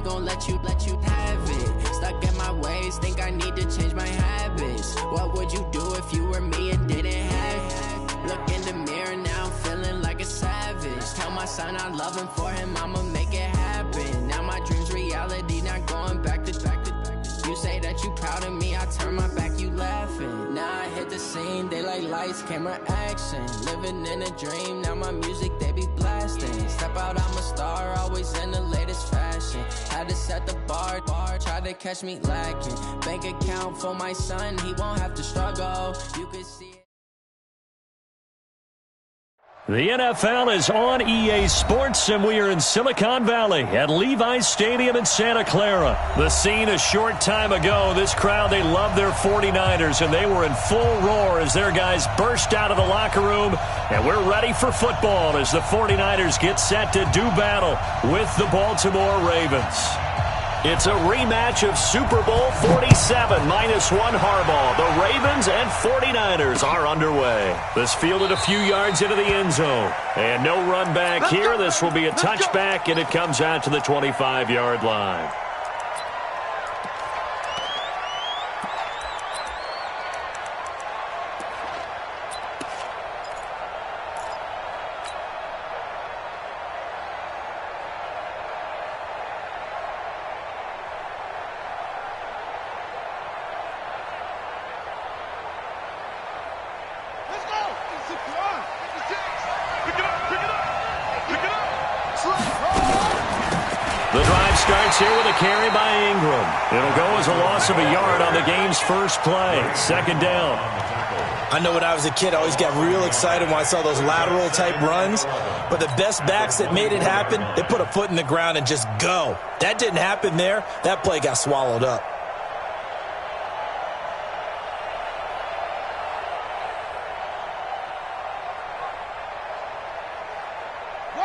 gon' let you have it. Stuck in my ways, think I need to change my habits. What would you do if you were me and didn't have it? Look in the mirror now, I'm feeling like a savage. Tell my son I love him, for him I'ma make it happen. Now my dream's reality, not going back to. You say that you proud of me, I turn my back, you laughing. Now I hit the scene, they like lights, camera, action. Living in a dream, now my music they be blasting. Step out, I'm a star, always in the latest fashion. Had to set the bar, try to catch me lacking. Bank account for my son, he won't have to struggle. You can see it. The NFL is on EA Sports, and we are in Silicon Valley at Levi's Stadium in Santa Clara. The scene a short time ago. This crowd, they love their 49ers, and they were in full roar as their guys burst out of the locker room. And we're ready for football as the 49ers get set to do battle with the Baltimore Ravens. It's a rematch of Super Bowl 47 minus one Harbaugh. The Ravens and 49ers are underway. This fielded a few yards into the end zone. And no run back here. This will be a touchback, and it comes out to the 25-yard line. Starts here with a carry by Ingram. It'll go as a loss of a yard on the game's first play. Second down. I know when I was a kid, I always got real excited when I saw those lateral type runs. But the best backs that made it happen, they put a foot in the ground and just go. That didn't happen there. That play got swallowed up.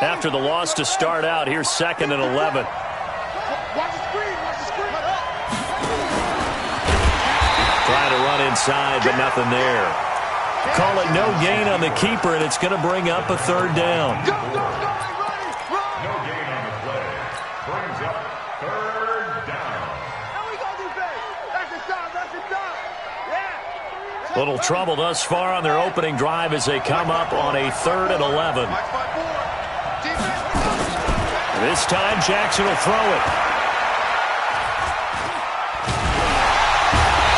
After the loss to start out, here's 2nd and 11. Watch the screen, watch the screen. Trying to run inside, but nothing there. Call it no gain on the keeper, and it's going to bring up a third down. Go, ready, run. No gain on the play. Brings up third down. How we gonna do that? That's the time. Yeah. Little trouble thus far on their opening drive as they come up on a 3rd and 11. This time, Jackson will throw it.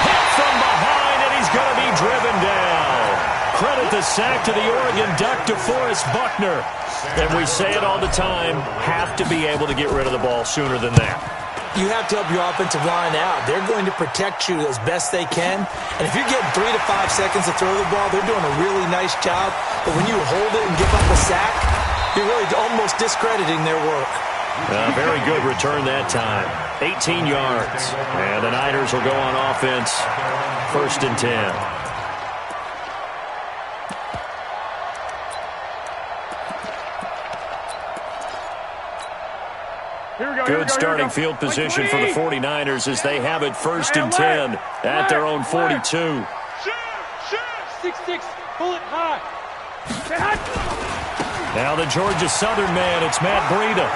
Hit from behind, and he's going to be driven down. Credit the sack to the Oregon Duck, DeForest Buckner. And we say it all the time, have to be able to get rid of the ball sooner than that. You have to help your offensive line out. They're going to protect you as best they can. And if you're getting 3 to 5 seconds to throw the ball, they're doing a really nice job. But when you hold it and give up a sack, you're really almost discrediting their work. Very good return that time. 18 yards. And the Niners will go on offense. 1st and 10. Good starting field position for the 49ers as they have it 1st and 10 at their own 42. 6-6, pull it high. Now the Georgia Southern man, it's Matt Breida.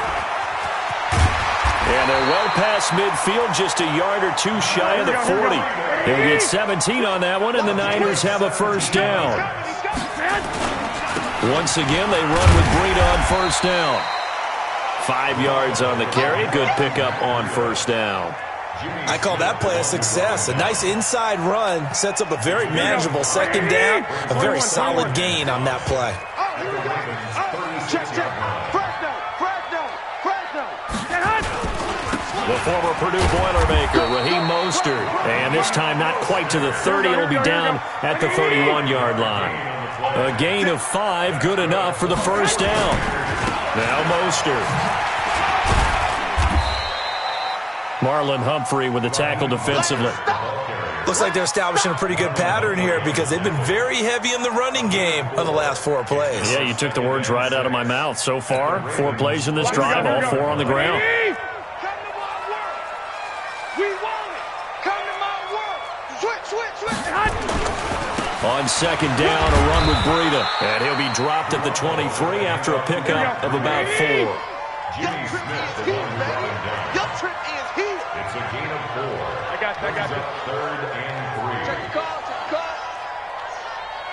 And they're well past midfield, just a yard or two shy of the 40. They'll get 17 on that one, and the Niners have a first down. Once again, they run with Breida on first down. 5 yards on the carry. Good pickup on first down. I call that play a success. A nice inside run sets up a very manageable second down. A very solid gain on that play. Check. The former Purdue Boilermaker, Raheem Mostert. And this time not quite to the 30. It'll be down at the 31-yard line. A gain of 5, good enough for the first down. Now Mostert. Marlon Humphrey with the tackle defensively. Looks like they're establishing a pretty good pattern here because they've been very heavy in the running game on the last 4 plays. Yeah, you took the words right out of my mouth. So far, 4 plays in this drive, all 4 on the ground. On second down, a run with Breida. And he'll be dropped at the 23 after a pickup of about 4. Yo, trick, you, I got you. Third and 3. Check the call, check the call.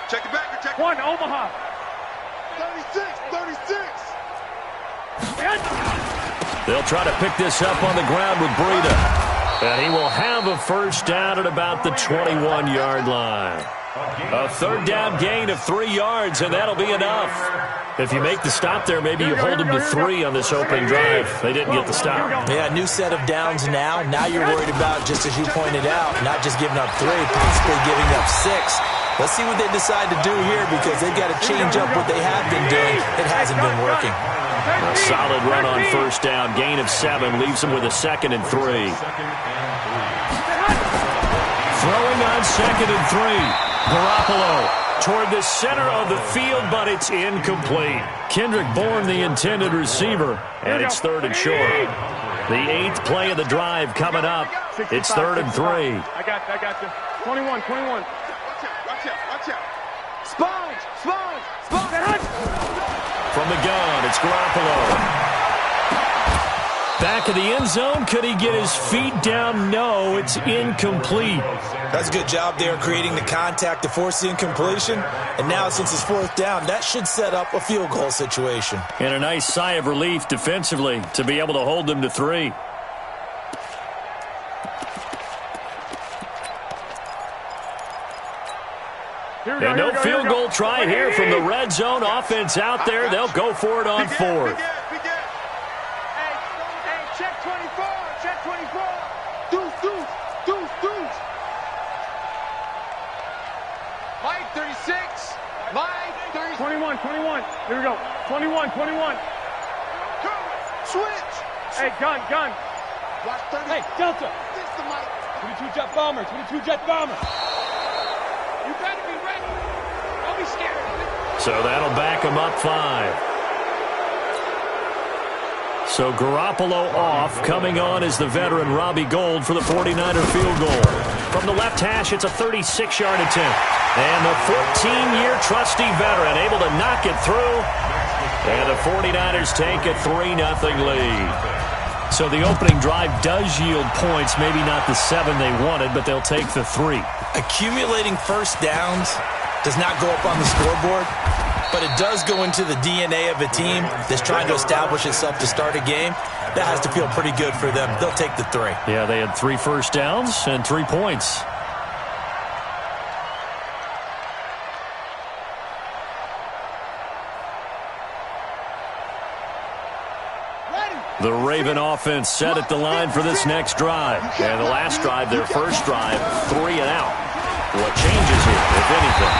Check the back, check the 1, Omaha. 36. They'll try to pick this up on the ground with Breida. And he will have a first down at about the 21-yard line. A third down gain of 3 yards, and that'll be enough. If you make the stop there, maybe you hold them to 3 on this opening drive. They didn't get the stop. Yeah, new set of downs now. Now you're worried about, just as you pointed out, not just giving up 3, possibly giving up 6. Let's see what they decide to do here, because they've got to change up what they have been doing. It hasn't been working. A solid run on first down. Gain of 7 leaves them with a 2nd and 3. Throwing on 2nd and 3. Garoppolo toward the center of the field, but it's incomplete. Kendrick Bourne, the intended receiver, and it's 3rd and short. The 8th play of the drive coming up. It's 3rd and 3. I got you. 21. Watch out. Sponge. From the gun, it's Garoppolo. Back of the end zone. Could he get his feet down? No, it's incomplete. That's a good job there creating the contact to force the incompletion. And now, since it's 4th down, that should set up a field goal situation. And a nice sigh of relief defensively to be able to hold them to 3. And no field goal try here from the red zone. Offense out there. They'll go for it on 4th. Hey, check 24. Deuce. Mike, 36. Mike, 36. 21. Here we go. 21. Switch. Hey, gun. Watch 30. Hey, Delta. This the Mike. 22 jet bomber. You better be ready. Don't be scared of it. So that'll back him up 5. So Garoppolo off. Coming on is the veteran Robbie Gould for the 49er field goal. From the left hash, it's a 36-yard attempt. And the 14-year trusty veteran able to knock it through. And the 49ers take a 3-0 lead. So the opening drive does yield points. Maybe not the 7 they wanted, but they'll take the 3. Accumulating first downs does not go up on the scoreboard, but it does go into the DNA of a team that's trying to establish itself to start a game. That has to feel pretty good for them. They'll take the 3. Yeah, they had 3 first downs and 3 points. The Raven offense set at the line for this next drive. And the last drive, their first drive, 3 and out. What changes here, if anything?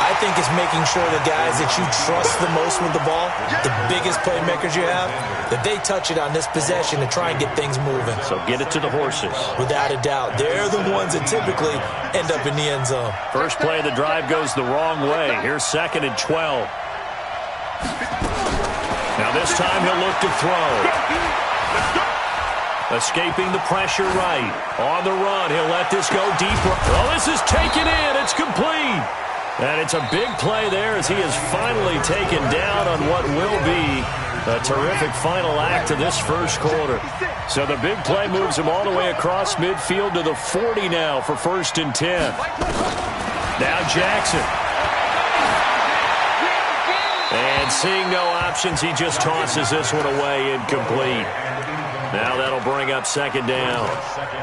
I think it's making sure the guys that you trust the most with the ball, the biggest playmakers you have, that they touch it on this possession to try and get things moving. So get it to the horses. Without a doubt. They're the ones that typically end up in the end zone. First play of the drive goes the wrong way. Here's 2nd and 12. Now this time he'll look to throw. Escaping the pressure right. On the run, he'll let this go deeper. Oh, this is taken in. It's complete. And it's a big play there as he is finally taken down on what will be a terrific final act of this first quarter. So the big play moves him all the way across midfield to the 40 now for 1st and 10. Now Jackson. And seeing no options, he just tosses this one away incomplete. Now that'll bring up 2nd down.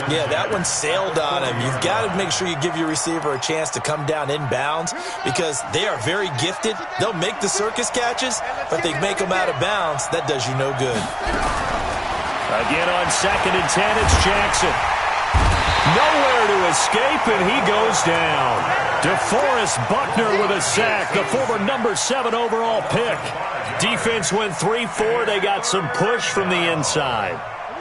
Yeah, that one sailed on him. You've got to make sure you give your receiver a chance to come down inbounds because they are very gifted. They'll make the circus catches, but they make them out of bounds. That does you no good. Again on 2nd and 10, it's Jackson. Nowhere to escape, and he goes down. DeForest Buckner with a sack, the former number 7 overall pick. Defense went 3-4. They got some push from the inside.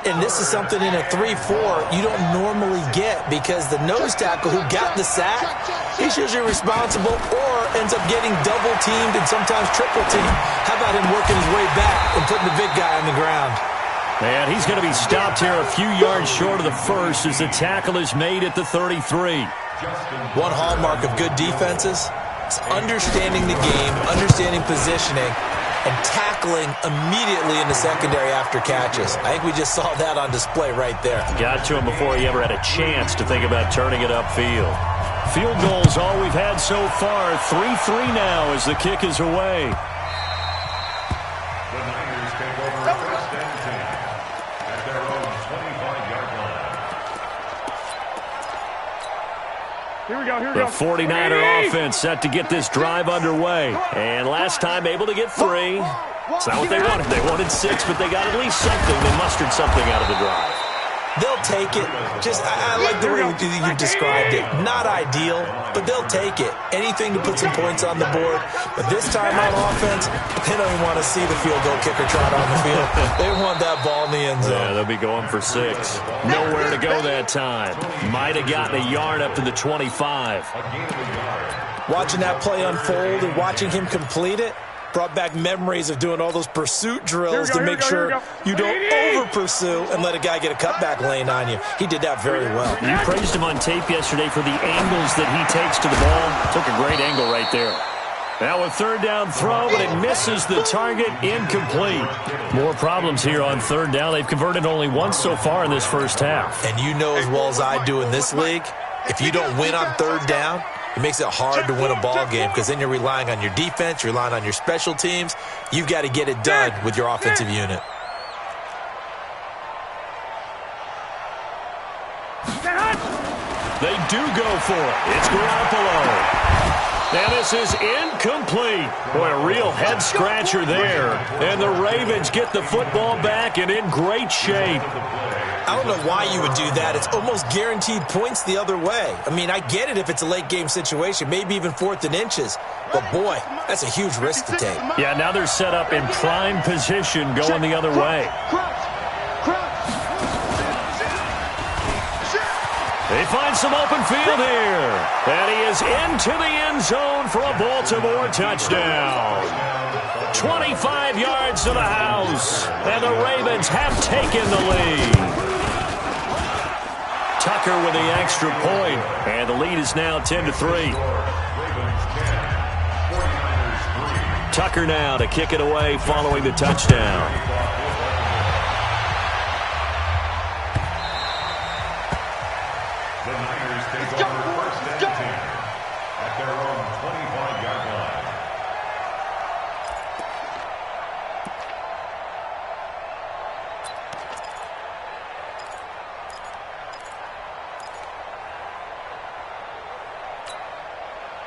And this is something in a 3-4 you don't normally get because the nose tackle who got the sack, he's usually responsible or ends up getting double-teamed and sometimes triple-teamed. How about him working his way back and putting the big guy on the ground? And he's going to be stopped here a few yards short of the first as the tackle is made at the 33. One hallmark of good defenses is understanding the game, understanding positioning, and tackling immediately in the secondary after catches. I think we just saw that on display right there. Got to him before he ever had a chance to think about turning it upfield. Field goals all we've had so far. 3-3 now as the kick is away. The Niners take over first and 10 at their own 25-yard line. Here we go, here we go. The 49er offense set to get this drive underway. And last time able to get 3. It's not what they wanted. They wanted 6, but they got at least something. They mustered something out of the drive. They'll take it. Just, I like the way you described it. Not ideal, but they'll take it. Anything to put some points on the board. But this time on offense, they don't even want to see the field goal kicker trot on the field. They want that ball in the end zone. Yeah, they'll be going for 6. Nowhere to go that time. Might have gotten a yard up to the 25. Watching that play unfold and watching him complete it brought back memories of doing all those pursuit drills to make sure you don't over-pursue and let a guy get a cutback lane on you. He did that very well. You praised him on tape yesterday for the angles that he takes to the ball. Took a great angle right there. Now a third down throw, but it misses the target, incomplete. More problems here on third down. They've converted only once so far in this first half. And you know as well as I do in this league, if you don't win on third down, it makes it hard to win a ball game because then you're relying on your defense, you're relying on your special teams. You've got to get it done with your offensive unit. They do go for it. It's Garoppolo. And this is incomplete. Boy, a real head-scratcher there. And the Ravens get the football back and in great shape. I don't know why you would do that. It's almost guaranteed points the other way. I mean, I get it if it's a late-game situation, maybe even 4th and inches. But, boy, that's a huge risk to take. Yeah, now they're set up in prime position going the other way. They find some open field here. And he is into the end zone for a Baltimore touchdown. 25 yards to the house. And the Ravens have taken the lead. Tucker with the extra point, and the lead is now 10-3. Tucker now to kick it away following the touchdown. The Niners take over first and 10 at their own 25-yard line.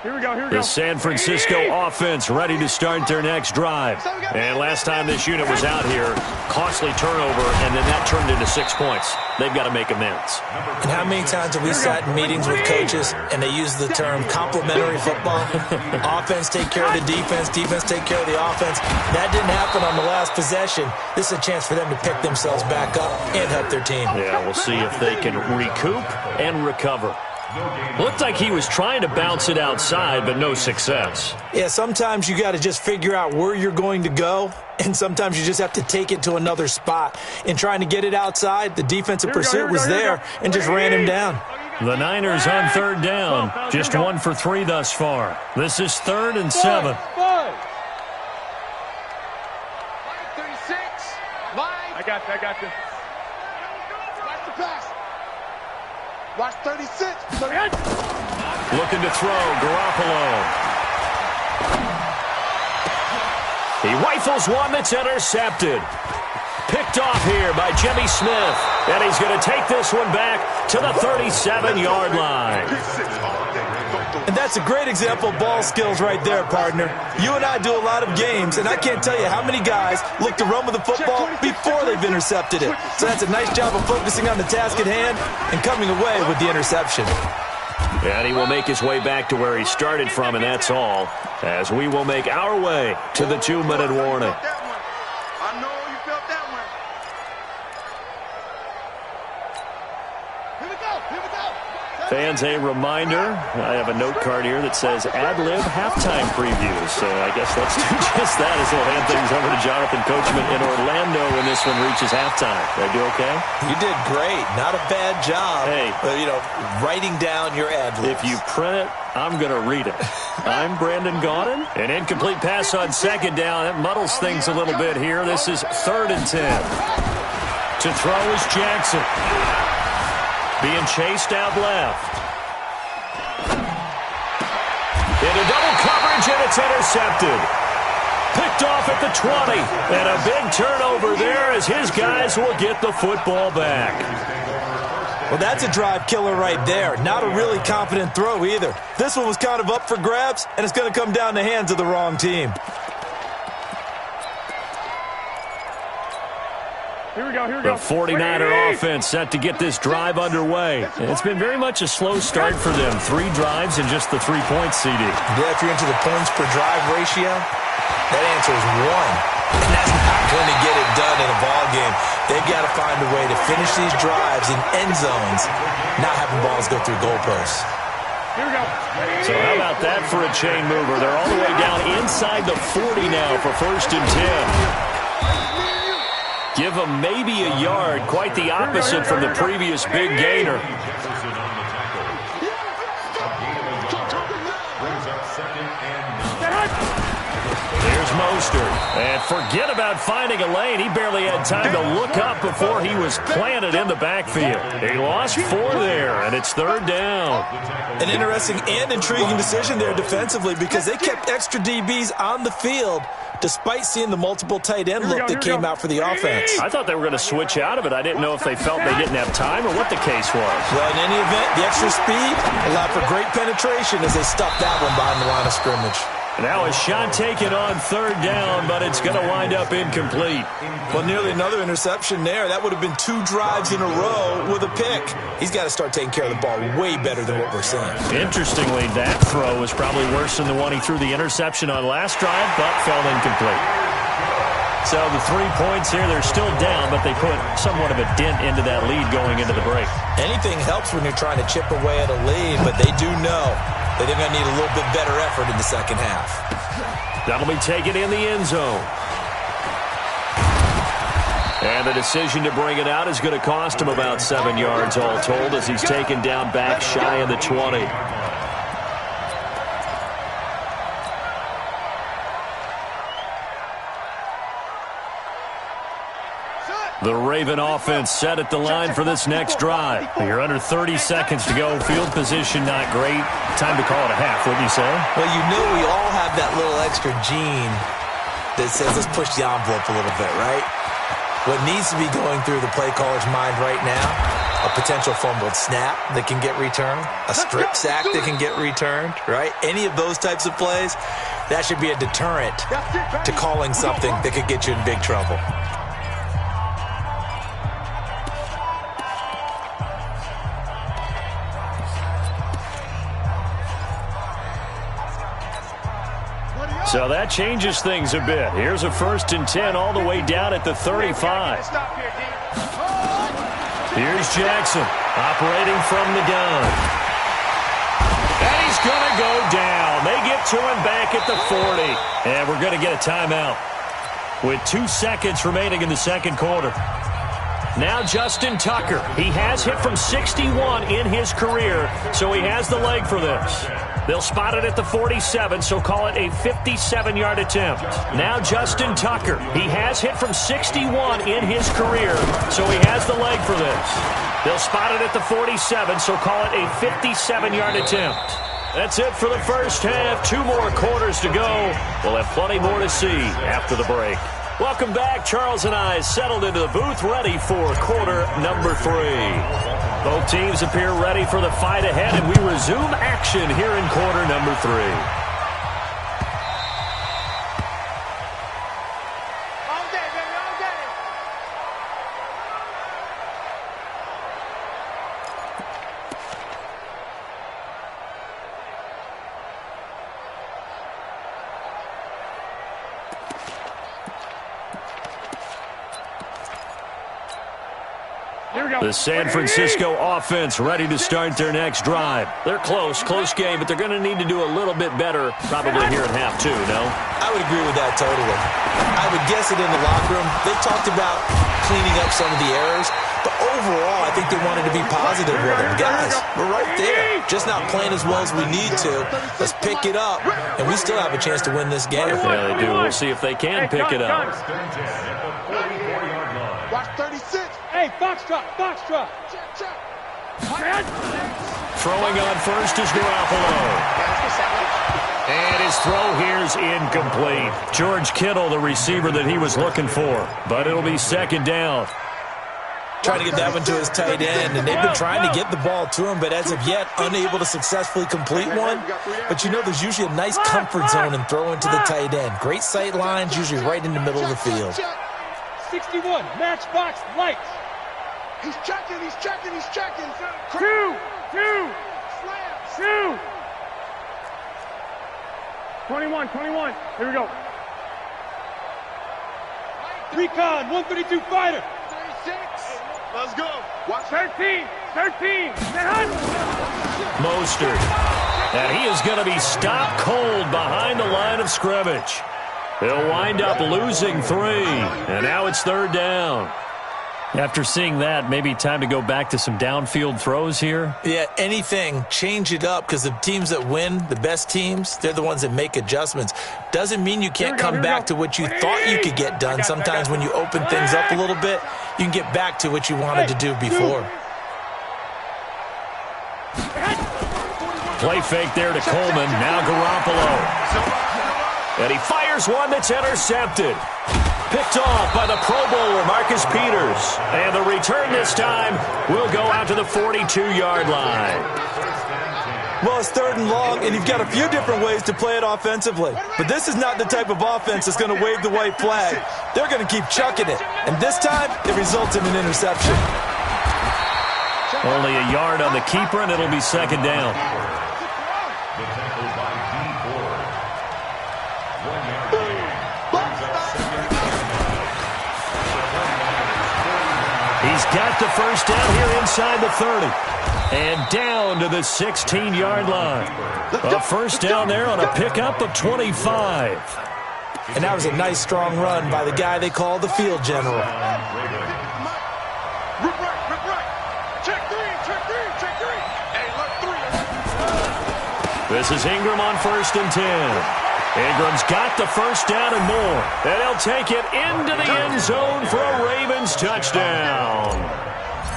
Here we go, here we go. The San Francisco offense ready to start their next drive. And last time this unit was out here, costly turnover, and then that turned into 6 points. They've got to make amends. And how many times have we sat in meetings with coaches and they use the term complementary football? Offense take care of the defense, defense take care of the offense. That didn't happen on the last possession. This is a chance for them to pick themselves back up and help their team. Yeah, we'll see if they can recoup and recover. Looked like he was trying to bounce it outside, but no success. Yeah, sometimes you got to just figure out where you're going to go, and sometimes you just have to take it to another spot. In trying to get it outside, the defensive pursuit was there and just ran him down. The Niners on third down, just 1 for 3 thus far. This is 3rd and 7. 36. I got you. Watch the pass. Watch 36. Looking to throw, Garoppolo. He rifles one that's intercepted. Picked off here by Jimmy Smith. And he's going to take this one back to the 37-yard line. And that's a great example of ball skills right there, partner. You and I do a lot of games, and I can't tell you how many guys look to run with the football before they've intercepted it. So that's a nice job of focusing on the task at hand and coming away with the interception. And he will make his way back to where he started from, and that's all, as we will make our way to the 2-minute warning. I know you felt that one. Here we go. Fans, a reminder, I have a note card here that says ad-lib halftime preview. So I guess let's do just that as we'll hand things over to Jonathan Coachman in Orlando when this one reaches halftime. Did I do okay? You did great. Not a bad job. Hey. Writing down your ad-libs. If you print it, I'm going to read it. I'm Brandon Gaudin. An incomplete pass on second down. That muddles things a little bit here. This is 3rd and 10. To throw is Jackson. Being chased out left. Into double coverage, and it's intercepted. Picked off at the 20. And a big turnover there as his guys will get the football back. Well, that's a drive killer right there. Not a really confident throw either. This one was kind of up for grabs, and it's going to come down the hands of the wrong team. Here we go. The 49er offense set to get this drive underway. It's been very much a slow start for them. 3 drives and just the 3-point CD. Yeah, if you're into the points per drive ratio, that answer is 1. And that's not going to get it done in a ball game. They've got to find a way to finish these drives in end zones, not having balls go through goalposts. Here we go. So how about that for a chain mover? They're all the way down inside the 40 now for 1st and 10. Give them maybe a yard. Quite the opposite from the previous big gainer. There's Mostert. And forget about finding a lane. He barely had time to look up before he was planted in the backfield. He lost 4 there, and it's 3rd down. An interesting and intriguing decision there defensively because they kept extra DBs on the field despite seeing the multiple tight end look that came out for the offense. I thought they were going to switch out of it. I didn't know if they felt they didn't have time or what the case was. Well, in any event, the extra speed allowed for great penetration as they stuffed that one behind the line of scrimmage. Now a shot taken on 3rd down, but it's going to wind up incomplete. Well, nearly another interception there. That would have been 2 drives in a row with a pick. He's got to start taking care of the ball way better than what we're seeing. Interestingly, that throw was probably worse than the one he threw the interception on last drive, but fell incomplete. So the 3 points here, they're still down, but they put somewhat of a dent into that lead going into the break. Anything helps when you're trying to chip away at a lead, but they do know that they're going to need a little bit better effort in the second half. That'll be taken in the end zone. And the decision to bring it out is going to cost him about 7 yards all told as he's taken down back shy of the 20. The Raven offense set at the line for this next drive. You're under 30 seconds to go. Field position not great. Time to call it a half, wouldn't you say? Well, you know we all have that little extra gene that says let's push the envelope a little bit, right? What needs to be going through the play caller's mind right now, a potential fumbled snap that can get returned, a strip sack that can get returned, right? Any of those types of plays, that should be a deterrent to calling something that could get you in big trouble. So that changes things a bit. Here's a 1st and 10 all the way down at the 35. Here's Jackson operating from the gun. And he's going to go down. They get to him back at the 40. And we're going to get a timeout with 2 seconds remaining in the second quarter. Now Justin Tucker. He has hit from 61 in his career, so he has the leg for this. They'll spot it at the 47, so call it a 57-yard attempt. Now Justin Tucker. He has hit from 61 in his career, so he has the leg for this. They'll spot it at the 47, so call it a 57-yard attempt. That's it for the first half. 2 more quarters to go. We'll have plenty more to see after the break. Welcome back. Charles and I settled into the booth ready for quarter number 3. Both teams appear ready for the fight ahead, and we resume action here in quarter number 3. All day, baby, all day. Here we go. The San Francisco offense ready to start their next drive. They're close game, but they're going to need to do a little bit better probably here at half two, no? I would agree with that totally. I would guess it in the locker room. They talked about cleaning up some of the errors, but overall, I think they wanted to be positive with them. Guys, we're right there. Just not playing as well as we need to. Let's pick it up, and we still have a chance to win this game. Yeah, they do. We'll see if they can pick it up. Watch 36. Hey, box drop. Check, check. Throwing on first is Garoppolo. And his throw here's incomplete. George Kittle, the receiver that he was looking for. But it'll be second down. Trying to get that one to his tight end, and they've been trying to get the ball to him, but as of yet, unable to successfully complete one. But you know, there's usually a nice comfort zone in throwing to the tight end. Great sight lines, usually right in the middle of the field. 61, matchbox lights. He's checking. 2. 21. Here we go. Recon, 132 fighter. 36. Let's go. Watch 13. Mostert. And he is going to be stopped cold behind the line of scrimmage. He'll wind up losing 3. And now it's third down. After seeing that, maybe time to go back to some downfield throws here. Yeah, anything. Change it up, because the teams that win, the best teams, they're the ones that make adjustments. Doesn't mean you can't come back to what you thought you could get done. Sometimes when you open things up a little bit, you can get back to what you wanted to do before. Play fake there to Coleman. Now Garoppolo. And he fires one that's intercepted. Picked off by the Pro Bowler, Marcus Peters. And the return this time will go out to the 42-yard line. Well, it's third and long, and you've got a few different ways to play it offensively. But this is not the type of offense that's going to wave the white flag. They're going to keep chucking it. And this time, it results in an interception. Only a yard on the keeper, and it'll be second down. He's got the first down here inside the 30. And down to the 16-yard line. A first down there on a pickup of 25. And that was a nice, strong run by the guy they call the field general. Rip right. Check three. Hey, look, 3. This is Ingram on 1st and 10. Ingram's got the first down and more. And he'll take it into the end zone for a Ravens touchdown.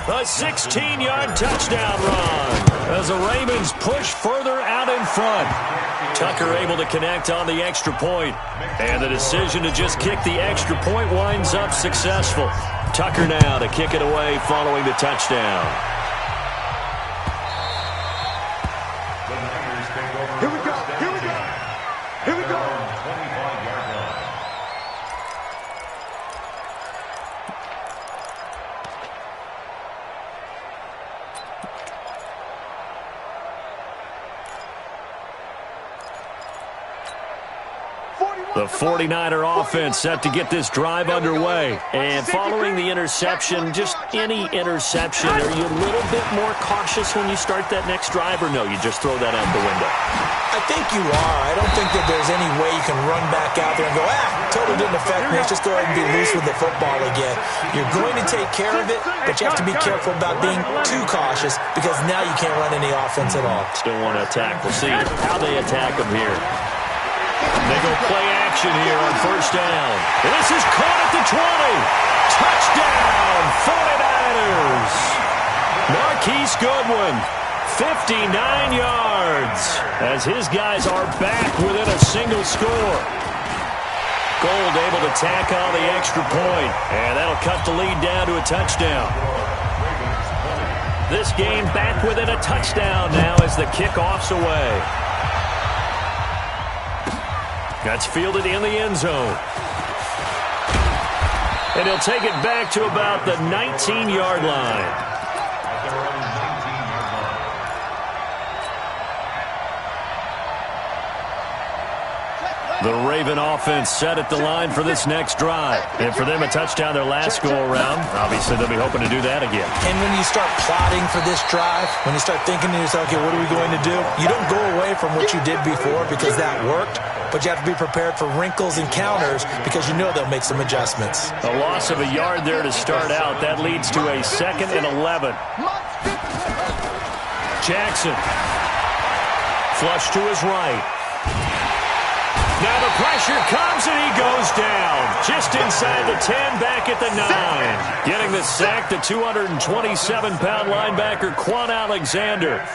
A 16-yard touchdown run as the Ravens push further out in front. Tucker able to connect on the extra point. And the decision to just kick the extra point winds up successful. Tucker now to kick it away following the touchdown. Here we go. 25-yard line. The 49er offense set to get this drive underway. And following the interception, just any interception, are you a little bit more cautious when you start that next drive, or no, you just throw that out the window? I think you are. I don't think that there's any way you can run back out there and go, totally didn't affect me. Let's just go ahead and be loose with the football again. You're going to take care of it, but you have to be careful about being too cautious, because now you can't run any offense at all. Still want to attack. We'll see how they attack them here. They go play action here on first down. And this is caught at the 20. Touchdown, 49ers. Marquise Goodwin, 59 yards, as his guys are back within a single score. Gold able to tack on the extra point, and that'll cut the lead down to a touchdown. This game back within a touchdown now as the kickoff's away. That's fielded in the end zone. And he'll take it back to about the 19-yard line. The Raven offense set at the line for this next drive. And for them, a touchdown their last go-around. Obviously, they'll be hoping to do that again. And when you start plotting for this drive, when you start thinking to yourself, okay, what are we going to do? You don't go away from what you did before because that worked, but you have to be prepared for wrinkles and counters because you know they'll make some adjustments. A loss of a yard there to start out. That leads to a 2nd and 11. Jackson. Flush to his right. Now the pressure comes and he goes down. Just inside the 10, back at the 9. Getting the sack, the 227-pound linebacker, Quan Alexander.